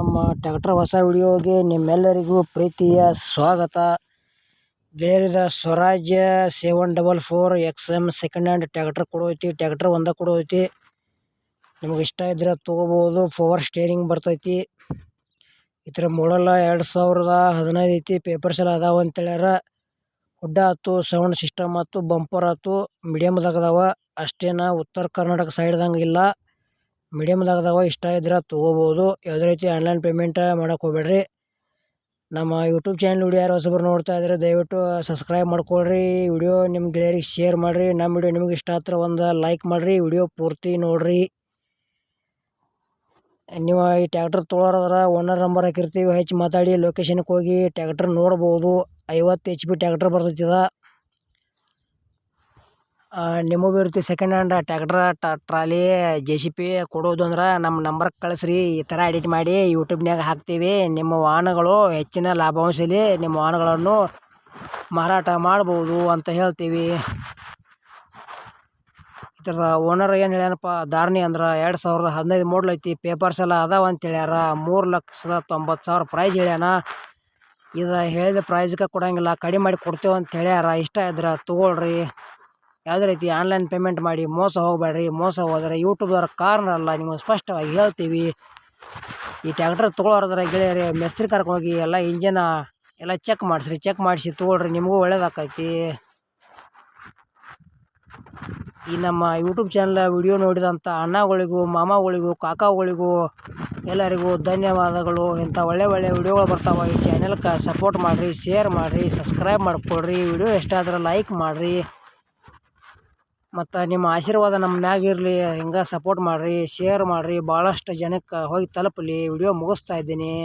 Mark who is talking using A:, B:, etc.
A: ನಮ್ಮ ಟ್ರ್ಯಾಕ್ಟರ್ ಹೊಸ ವಿಡಿಯೋಗೆ ನಿಮ್ಮೆಲ್ಲರಿಗೂ ಪ್ರೀತಿಯ ಸ್ವಾಗತ. ಗೆಳೆಯರಿದ Swaraj 744 XM second hand tractor ಕೊಡೋತಿ. ಟ್ರ್ಯಾಕ್ಟರ್ ಒಂದ ಕೊಡೋತಿ. ನಿಮಗೆ ಇಷ್ಟ ಇದ್ರೆ ತೊಗೋಬೋದು. ಪವರ್ ಸ್ಟೇರಿಂಗ್ ಬರ್ತೈತಿ. ಇದರ ಮಾಡಲ್ 2015 ಐತಿ. ಪೇಪರ್ಸ್ ಎಲ್ಲ ಅದಾವ ಅಂತ ಹೇಳ್ಯಾರ. ಹುಡ್ಡ ಆಯ್ತು, ಸೌಂಡ್ ಸಿಸ್ಟಮ್ ಆಯ್ತು, ಬಂಪರ್ ಆಯ್ತು, ಮೀಡಿಯಮ್ದಾಗ ಅದಾವ. ಅಷ್ಟೇನ ಉತ್ತರ ಕರ್ನಾಟಕ ಸೈಡ್ದಂಗೆ ಇಲ್ಲ, ಮೀಡಿಯಮ್ದಾಗ ಅದಾವ. ಇಷ್ಟ ಇದ್ರೆ ತೊಗೋಬೋದು. ಯಾವುದೇ ರೀತಿ ಆನ್ಲೈನ್ ಪೇಮೆಂಟ್ ಮಾಡೋಕೆ ಹೋಗ್ಬೇಡ್ರಿ. ನಮ್ಮ ಯೂಟ್ಯೂಬ್ ಚಾನಲ್ ವಿಡಿಯೋ ಯಾರು ಹೊಸಬರು ನೋಡ್ತಾ ಇದ್ರೆ ದಯವಿಟ್ಟು ಸಬ್ಸ್ಕ್ರೈಬ್ ಮಾಡ್ಕೊಳ್ರಿ. ವಿಡಿಯೋ ನಿಮ್ಮ ಗೆಳೆಯರಿಗೆ ಶೇರ್ ಮಾಡಿರಿ. ನಮ್ಮ ವಿಡಿಯೋ ನಿಮಗೆ ಇಷ್ಟ ಆದ್ರೆ ಒಂದು ಲೈಕ್ ಮಾಡಿರಿ. ವಿಡಿಯೋ ಪೂರ್ತಿ ನೋಡಿರಿ. ನೀವು ಈ ಟ್ರ್ಯಾಕ್ಟರ್ ತೊಗೊಳೋದ್ರ ಓನರ್ ನಂಬರ್ ಹಾಕಿರ್ತೀವಿ. ಹೆಚ್ಚು ಮಾತಾಡಿ ಲೊಕೇಶನ್ಗೆ ಹೋಗಿ ಟ್ರ್ಯಾಕ್ಟರ್ ನೋಡ್ಬೋದು. 50 HP ಟ್ರ್ಯಾಕ್ಟರ್ ಬರ್ತೈತಿ. ನಿಮಗೂ ಇರ್ತೀವಿ second hand tractor, trolley, JCB ಕೊಡೋದು ಅಂದ್ರೆ ನಮ್ಮ ನಂಬರ್ಗೆ ಕಳಿಸ್ರಿ. ಈ ಥರ ಎಡಿಟ್ ಮಾಡಿ ಯೂಟ್ಯೂಬ್ನಾಗ ಹಾಕ್ತೀವಿ. ನಿಮ್ಮ ವಾಹನಗಳು ಹೆಚ್ಚಿನ ಲಾಭಾಂಶದಲ್ಲಿ ನಿಮ್ಮ ವಾಹನಗಳನ್ನು ಮಾರಾಟ ಮಾಡ್ಬೋದು ಅಂತ ಹೇಳ್ತೀವಿ. ಈ ಥರದ ಓನರ್ ಏನು ಹೇಳ್ಯಾನಪ್ಪ ಧಾರಣಿ ಅಂದ್ರೆ 2015 ಮಾಡಲ್ ಐತಿ. ಪೇಪರ್ಸ್ ಎಲ್ಲ ಅದಾವ ಅಂತ ಹೇಳ್ಯಾರ. 3,90,000 ಪ್ರೈಸ್ ಹೇಳ್ಯಾನ. ಇದು ಹೇಳಿದ ಪ್ರೈಸ್ಗೆ ಕೊಡೋಂಗಿಲ್ಲ, ಕಡಿಮೆ ಮಾಡಿ ಕೊಡ್ತೇವೆ ಅಂತ ಹೇಳ್ಯಾರ. ಇಷ್ಟ ಇದ್ರೆ ತೊಗೊಳ್ರಿ. ಯಾವುದೇ ರೀತಿ ಆನ್ಲೈನ್ ಪೇಮೆಂಟ್ ಮಾಡಿ ಮೋಸ ಹೋಗಬೇಡ್ರಿ. ಮೋಸ ಹೋದರೆ ಯೂಟ್ಯೂಬ್ದವ್ರ ಕಾರಣ ಅಲ್ಲ, ನಿಮಗೆ ಸ್ಪಷ್ಟವಾಗಿ ಹೇಳ್ತೀವಿ. ಈ ಟ್ರ್ಯಾಕ್ಟರ್ ತೊಗೊಳೋದ್ರ ಗೆಳೆಯರಿ ಮಿಸ್ತ್ರಿ ಕರ್ಕೊಂಡೋಗಿ ಎಲ್ಲ ಇಂಜನ್ ಎಲ್ಲ ಚೆಕ್ ಮಾಡಿಸ್ರಿ. ಚೆಕ್ ಮಾಡಿಸಿ ತೊಗೊಳ್ರಿ, ನಿಮಗೂ ಒಳ್ಳೇದಾಕೈತಿ. ಈ ನಮ್ಮ ಯೂಟ್ಯೂಬ್ ಚಾನಲ್ ವಿಡಿಯೋ ನೋಡಿದಂಥ ಅಣ್ಣಗಳಿಗೂ, ಮಾಮಗಳಿಗೂ, ಕಾಕಾಗಳಿಗೂ ಎಲ್ಲರಿಗೂ ಧನ್ಯವಾದಗಳು. ಇಂಥ ಒಳ್ಳೆ ವಿಡಿಯೋಗಳು ಬರ್ತಾವೆ. ಈ ಚಾನಲ್ಗೆ ಸಪೋರ್ಟ್ ಮಾಡಿರಿ, ಶೇರ್ ಮಾಡಿರಿ, ಸಬ್ಸ್ಕ್ರೈಬ್ ಮಾಡ್ಕೊಳ್ರಿ. ವಿಡಿಯೋ ಇಷ್ಟ ಆದ್ರೆ ಲೈಕ್ ಮಾಡಿರಿ. ಮತ್ತು ನಿಮ್ಮ ಆಶೀರ್ವಾದ ನಮ್ಮ ಮ್ಯಾಗ ಇರಲಿ. ಹಿಂಗೆ ಸಪೋರ್ಟ್ ಮಾಡಿರಿ, ಶೇರ್ ಮಾಡಿರಿ. ಭಾಳಷ್ಟು ಜನಕ್ಕೆ ಹೋಗಿ ತಲುಪಲಿ. ವಿಡಿಯೋ ಮುಗಿಸ್ತಾ ಇದ್ದೀನಿ.